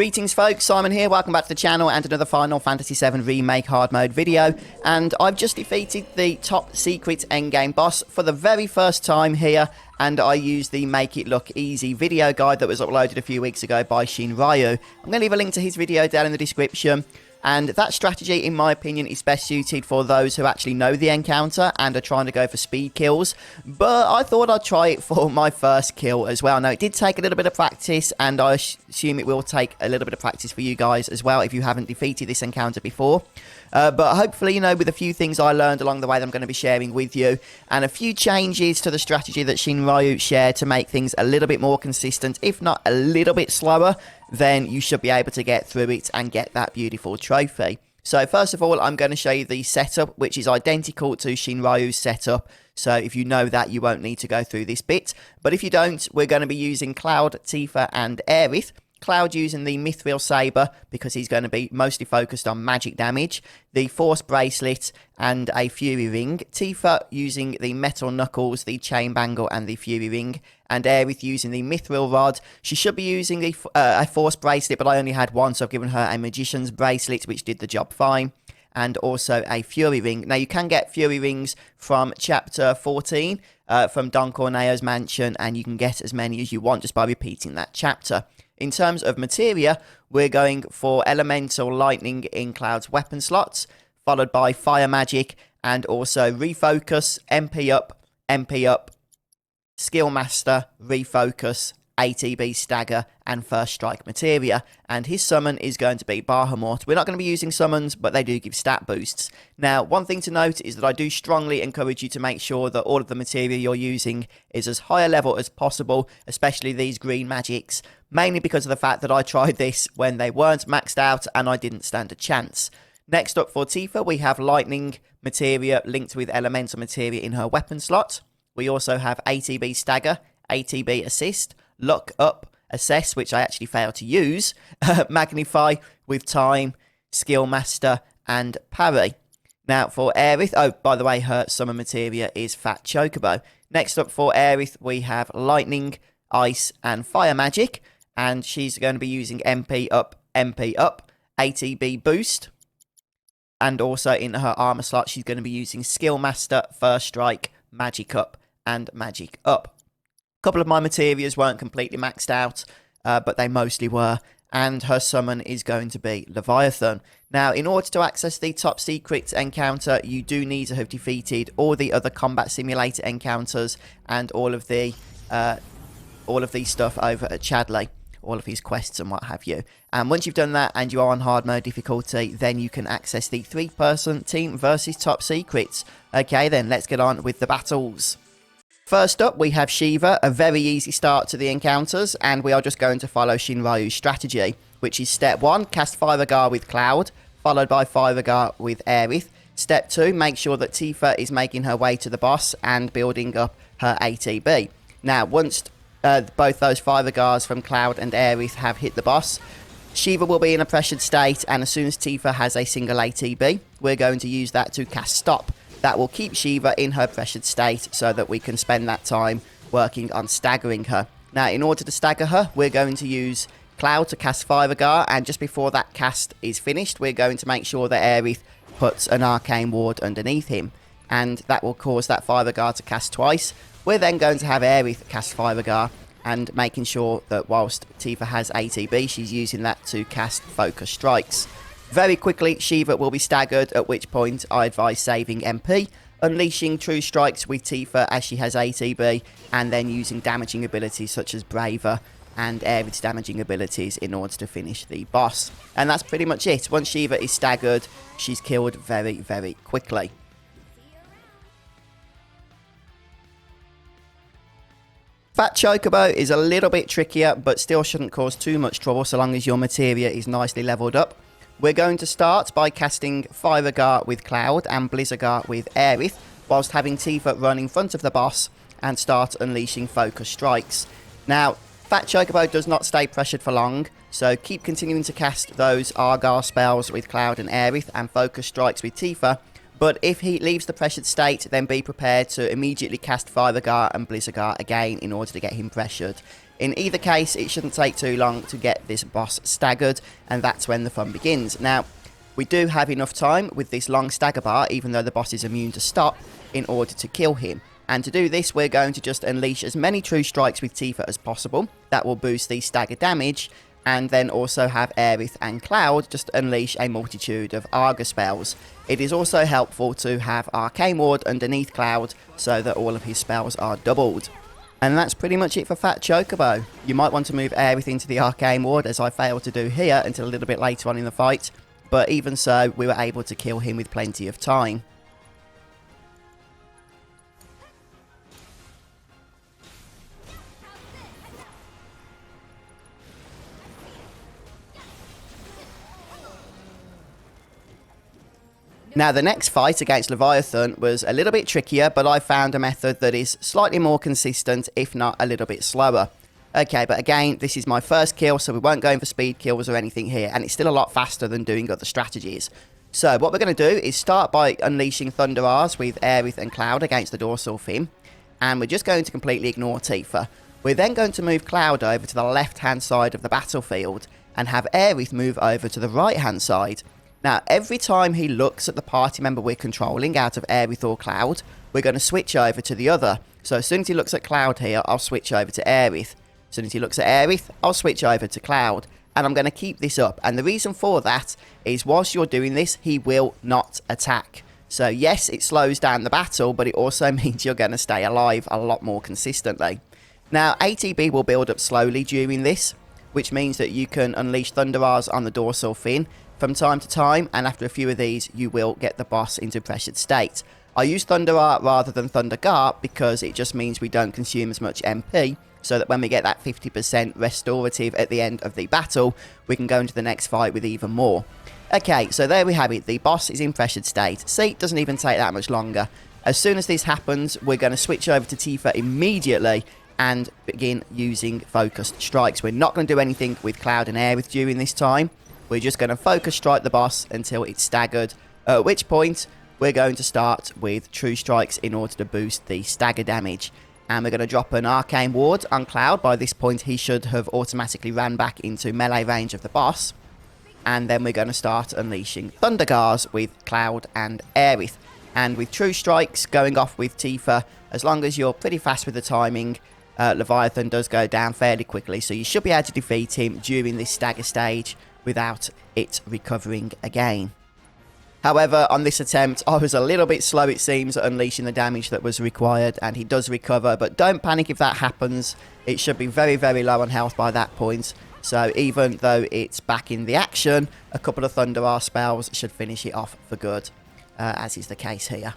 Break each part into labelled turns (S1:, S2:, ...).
S1: Greetings folks, Simon here, welcome back to the channel and another Final Fantasy VII Remake hard mode video. And I've just defeated the top secret endgame boss for the very first time here, and I used the Make It Look Easy video guide that was uploaded a few weeks ago by Shinryu. I'm going to leave a link to his video down in the description. And that strategy, in my opinion, is best suited for those who actually know the encounter and are trying to go for speed kills. But I thought I'd try it for my first kill as well. Now, it did take a little bit of practice, and I assume it will take a little bit of practice for you guys as well if you haven't defeated this encounter before. But hopefully, you know, with a few things I learned along the way that I'm going to be sharing with you, and a few changes to the strategy that Shinryu shared to make things a little bit more consistent, if not a little bit slower, then you should be able to get through it and get that beautiful trophy. So first of all, I'm going to show you the setup, which is identical to Shinryu's setup. So if you know that, you won't need to go through this bit. But if you don't, we're going to be using Cloud, Tifa, and Aerith. Cloud using the Mithril Saber because he's going to be mostly focused on magic damage, the Force Bracelet and a Fury Ring, Tifa using the Metal Knuckles, the Chain Bangle and the Fury Ring, and Aerith using the Mithril Rod. She should be using the, a Force Bracelet, but I only had one, so I've given her a Magician's Bracelet, which did the job fine, and also a Fury Ring. Now, you can get Fury Rings from Chapter 14, from Don Corneo's mansion, and you can get as many as you want just by repeating that chapter. In terms of materia, we're going for Elemental Lightning in Cloud's weapon slots, followed by Fire Magic, and also Refocus, MP up, Skill Master, Refocus, ATB Stagger, and First Strike materia. And his summon is going to be Bahamut. We're not going to be using summons, but they do give stat boosts. Now, one thing to note is that I do strongly encourage you to make sure that all of the materia you're using is as high a level as possible, especially these green magics, mainly because of the fact that I tried this when they weren't maxed out and I didn't stand a chance. Next up for Tifa, we have Lightning materia linked with Elemental materia in her weapon slot. We also have ATB Stagger, ATB Assist, Lock Up, Assess, which I actually failed to use, Magnify with Time, Skill Master, and Parry. Now for Aerith, oh, by the way, her summon materia is Fat Chocobo. Next up for Aerith, we have Lightning, Ice, and Fire Magic, and she's going to be using MP up, ATB Boost, and also in her armor slot, she's going to be using Skill Master, First Strike, Magic Up, and Magic Up. A couple of my materias weren't completely maxed out, but they mostly were, and her summon is going to be Leviathan. Now, in order to access the top secret encounter, you do need to have defeated all the other combat simulator encounters and all of the stuff over at Chadley, all of his quests and what have you. And once you've done that and you are on hard mode difficulty, then you can access the 3-person team versus top secrets. Okay, then let's get on with the battles. First up, we have Shiva, a very easy start to the encounters, and we are just going to follow Shinryu's strategy, which is step 1, cast Fire with Cloud, followed by Fire with Aerith. Step 2, make sure that Tifa is making her way to the boss and building up her ATB. Now, once both those Fire from Cloud and Aerith have hit the boss, Shiva will be in a pressured state, and as soon as Tifa has a single ATB, we're going to use that to cast Stop. That will keep Shiva in her pressured state so that we can spend that time working on staggering her. Now, in order to stagger her, we're going to use Cloud to cast Fire, and just before that cast is finished, we're going to make sure that Aerith puts an Arcane Ward underneath him, and that will cause that Fire to cast twice. We're then going to have Aerith cast Fire, and making sure that whilst Tifa has ATB, she's using that to cast Focus Strikes. Very quickly, Shiva will be staggered, at which point I advise saving MP, unleashing True Strikes with Tifa as she has ATB, and then using damaging abilities such as Braver and Aerith's damaging abilities in order to finish the boss. And that's pretty much it. Once Shiva is staggered, she's killed very, very quickly. Fat Chocobo is a little bit trickier, but still shouldn't cause too much trouble so long as your materia is nicely leveled up. We're going to start by casting Fire with Cloud and Blizzard with Aerith, whilst having Tifa run in front of the boss and start unleashing Focus Strikes. Now, Fat Chocobo does not stay pressured for long, so keep continuing to cast those Argar spells with Cloud and Aerith and Focus Strikes with Tifa, but if he leaves the pressured state, then be prepared to immediately cast Fire and Blizzard again in order to get him pressured. In either case, it shouldn't take too long to get this boss staggered, and that's when the fun begins. Now, we do have enough time with this long stagger bar, even though the boss is immune to stop, in order to kill him. And to do this, we're going to just unleash as many true strikes with Tifa as possible. That will boost the stagger damage, and then also have Aerith and Cloud just unleash a multitude of Arga spells. It is also helpful to have Arcane Ward underneath Cloud, so that all of his spells are doubled. And that's pretty much it for Fat Chocobo. You might want to move Aerith into the Arcane Ward, as I failed to do here until a little bit later on in the fight. But even so, we were able to kill him with plenty of time. Now, the next fight against Leviathan was a little bit trickier, but I found a method that is slightly more consistent, if not a little bit slower. Okay, but again, this is my first kill, so we won't go in for speed kills or anything here, and it's still a lot faster than doing other strategies. So what we're going to do is start by unleashing Thunder R's with Aerith and Cloud against the dorsal fin, and we're just going to completely ignore Tifa. We're then going to move Cloud over to the left-hand side of the battlefield, and have Aerith move over to the right-hand side. Now, every time he looks at the party member we're controlling out of Aerith or Cloud, we're going to switch over to the other. So as soon as he looks at Cloud here, I'll switch over to Aerith. As soon as he looks at Aerith, I'll switch over to Cloud. And I'm going to keep this up. And the reason for that is whilst you're doing this, he will not attack. So yes, it slows down the battle, but it also means you're going to stay alive a lot more consistently. Now, ATB will build up slowly during this, which means that you can unleash Thunder R's on the dorsal fin from time to time, and after a few of these, you will get the boss into pressured state. I use Thunder R rather than Thunder Garp because it just means we don't consume as much MP, so that when we get that 50% restorative at the end of the battle, we can go into the next fight with even more. Okay, so there we have it. The boss is in pressured state. See, it doesn't even take that much longer. As soon as this happens, we're going to switch over to Tifa immediately and begin using focused strikes. We're not going to do anything with Cloud and Aerith during this time. We're just going to focus strike the boss until it's staggered, at which point we're going to start with true strikes in order to boost the stagger damage. And we're going to drop an Arcane Ward on Cloud. By this point, he should have automatically ran back into melee range of the boss. And then we're going to start unleashing Thunder Gars with Cloud and Aerith. And with true strikes going off with Tifa, as long as you're pretty fast with the timing, Leviathan does go down fairly quickly. So you should be able to defeat him during this stagger stage without it recovering again. However, on this attempt, I was a little bit slow, it seems, at unleashing the damage that was required, and he does recover, but don't panic if that happens. It should be very, very low on health by that point, so even though it's back in the action, a couple of Thunder R spells should finish it off for good, as is the case here.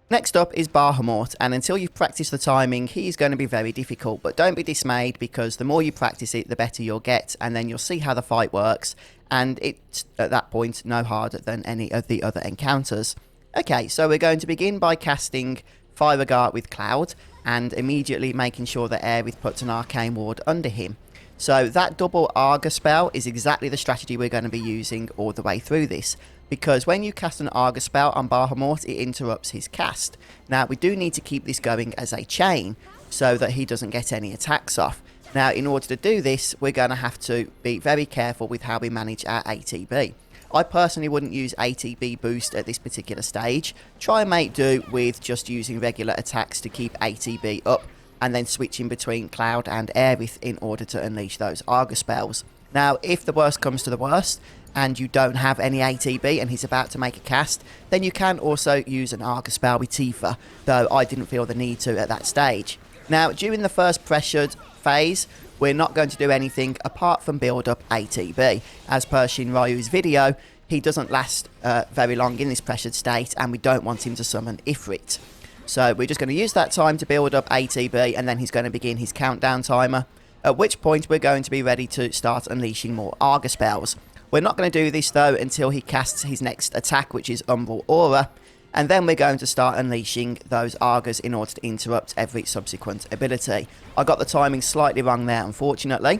S1: Next up is Bahamut, and until you've practiced the timing, he's going to be very difficult, but don't be dismayed because the more you practice it, the better you'll get, and then you'll see how the fight works, and it's, at that point, no harder than any of the other encounters. Okay, so we're going to begin by casting Fire Guard with Cloud, and immediately making sure that Aerith puts an Arcane Ward under him. So that double Arga spell is exactly the strategy we're going to be using all the way through this. Because when you cast an Arga spell on Bahamut, it interrupts his cast. Now, we do need to keep this going as a chain, so that he doesn't get any attacks off. Now, in order to do this, we're going to have to be very careful with how we manage our ATB. I personally wouldn't use ATB boost at this particular stage. Try and make do with just using regular attacks to keep ATB up, and then switching between Cloud and Aerith in order to unleash those Arga spells. Now, if the worst comes to the worst, and you don't have any ATB and he's about to make a cast, then you can also use an Arga spell with Tifa, though I didn't feel the need to at that stage. Now, during the first pressured phase, we're not going to do anything apart from build up ATB. As per Shinryu's video, he doesn't last very long in this pressured state, and we don't want him to summon Ifrit. So we're just going to use that time to build up ATB, and then he's going to begin his countdown timer, at which point we're going to be ready to start unleashing more Arga spells. We're not going to do this, though, until he casts his next attack, which is Umbral Aura, and then we're going to start unleashing those Argas in order to interrupt every subsequent ability. I got the timing slightly wrong there, unfortunately,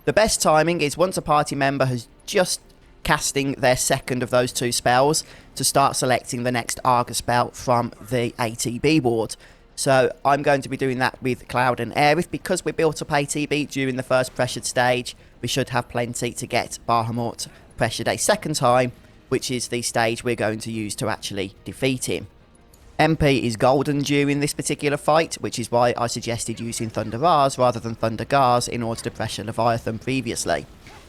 S1: The best timing is once a party member has just casting their second of those 2 spells to start selecting the next Arga spell from the ATB board. So I'm going to be doing that with Cloud and Aerith. Because we built up ATB during the first pressured stage, we should have plenty to get Bahamut pressured a second time, which is the stage we're going to use to actually defeat him. MP is golden during this particular fight, which is why I suggested using Thunder Rars rather than Thunder Gars in order to pressure Leviathan previously.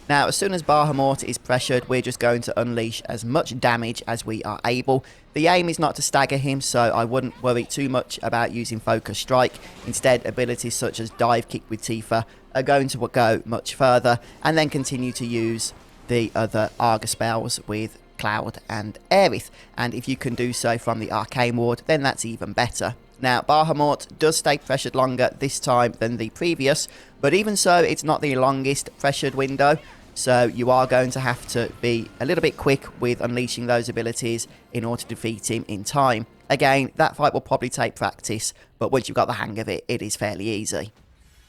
S1: Now, as soon as Bahamut is pressured, we're just going to unleash as much damage as we are able. The aim is not to stagger him, so I wouldn't worry too much about using Focus Strike. Instead, abilities such as Dive Kick with Tifa are going to go much further, and then continue to use the other Arga spells with Cloud and Aerith. And if you can do so from the Arcane Ward, then that's even better. Now, Bahamut does stay pressured longer this time than the previous, but even so, it's not the longest pressured window, so you are going to have to be a little bit quick with unleashing those abilities in order to defeat him in time. Again, that fight will probably take practice, but once you've got the hang of it, it is fairly easy.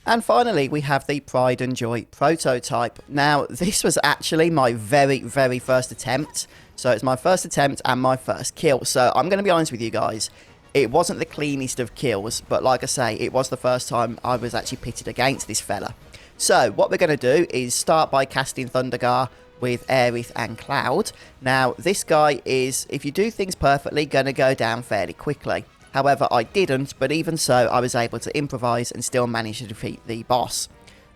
S1: And finally, we have the Pride and Joy prototype. Now, this was actually my very first attempt, so it's my first attempt and my first kill, so I'm going to be honest with you guys. It wasn't the cleanest of kills, but like I say, it was the first time I was actually pitted against this fella. So, what we're going to do is start by casting Thundergar with Aerith and Cloud. Now, this guy is, if you do things perfectly, going to go down fairly quickly. However, I didn't, but even so, I was able to improvise and still manage to defeat the boss.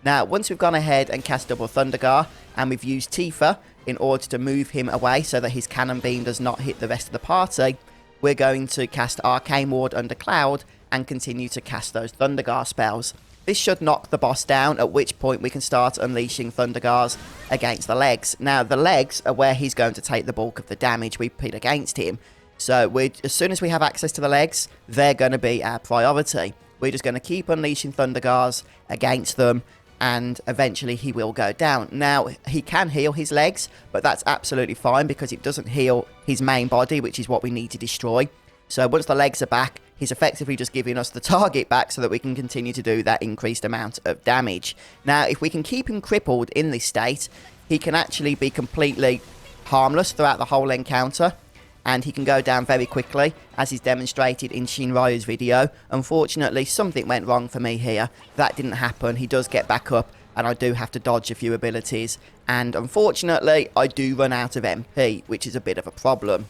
S1: Now, once we've gone ahead and cast double Thundergar, and we've used Tifa in order to move him away so that his cannon beam does not hit the rest of the party, we're going to cast Arcane Ward under Cloud and continue to cast those Thundergar spells. This should knock the boss down, at which point we can start unleashing Thundergars against the legs. Now, the legs are where he's going to take the bulk of the damage we put against him. So, as soon as we have access to the legs, they're going to be our priority. We're just going to keep unleashing Thundergars against them, and eventually he will go down. Now, he can heal his legs, but that's absolutely fine because it doesn't heal his main body, which is what we need to destroy. So once the legs are back, he's effectively just giving us the target back so that we can continue to do that increased amount of damage. Now, if we can keep him crippled in this state, he can actually be completely harmless throughout the whole encounter, and he can go down very quickly, as is demonstrated in Shinryu's video. Unfortunately, something went wrong for me here. That didn't happen. He does get back up, and I do have to dodge a few abilities. And unfortunately, I do run out of MP, which is a bit of a problem.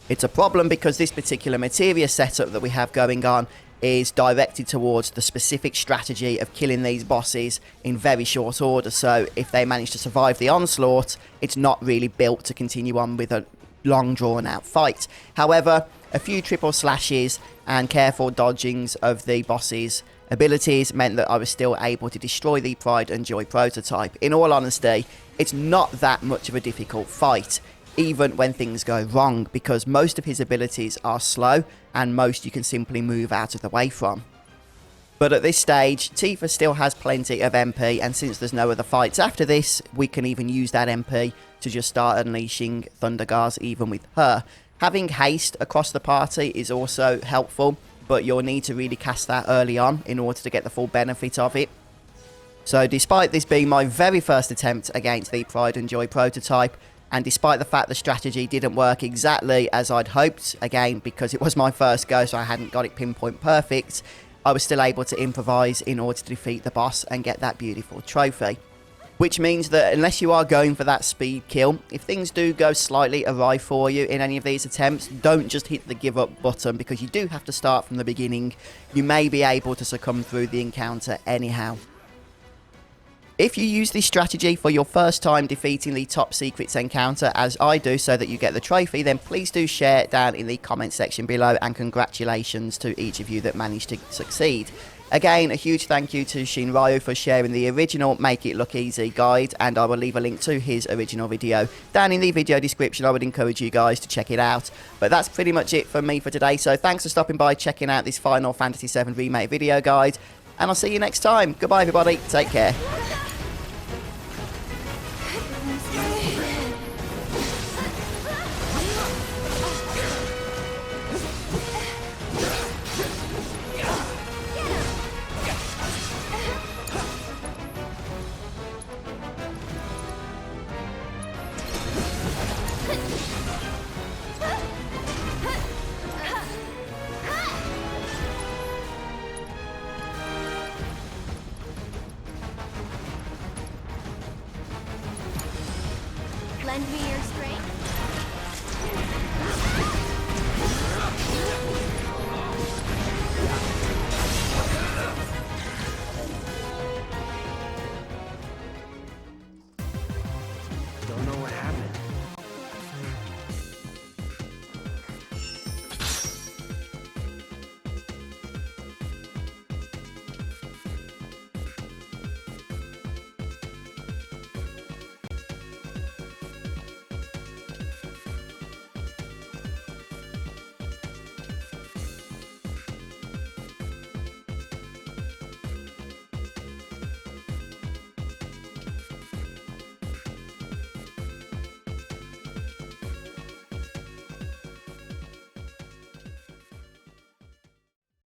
S1: It's a problem because this particular materia setup that we have going on is directed towards the specific strategy of killing these bosses in very short order. So if they manage to survive the onslaught, it's not really built to continue on with a long drawn out fight. However, a few triple slashes and careful dodgings of the boss's abilities meant that I was still able to destroy the Pride and Joy prototype. In all honesty, it's not that much of a difficult fight, even when things go wrong, because most of his abilities are slow and most you can simply move out of the way from. But at this stage, Tifa still has plenty of MP, and since there's no other fights after this, we can even use that MP to just start unleashing Thundergars even with her. Having haste across the party is also helpful, but you'll need to really cast that early on in order to get the full benefit of it. So despite this being my very first attempt against the Pride and Joy prototype, and despite the fact the strategy didn't work exactly as I'd hoped, again because it was my first go so I hadn't got it pinpoint perfect, I was still able to improvise in order to defeat the boss and get that beautiful trophy. Which means that unless you are going for that speed kill, if things do go slightly awry for you in any of these attempts, don't just hit the give up button, because you do have to start from the beginning. You may be able to succumb through the encounter anyhow. If you use this strategy for your first time defeating the top secrets encounter, as I do, so that you get the trophy, then please do share down in the comment section below, and congratulations to each of you that managed to succeed. Again, a huge thank you to Shinryu for sharing the original Make It Look Easy guide, and I will leave a link to his original video down in the video description. I would encourage you guys to check it out. But that's pretty much it from me for today, so thanks for stopping by, checking out this Final Fantasy VII Remake video guide, and I'll see you next time. Goodbye everybody, take care.
S2: Ear straight.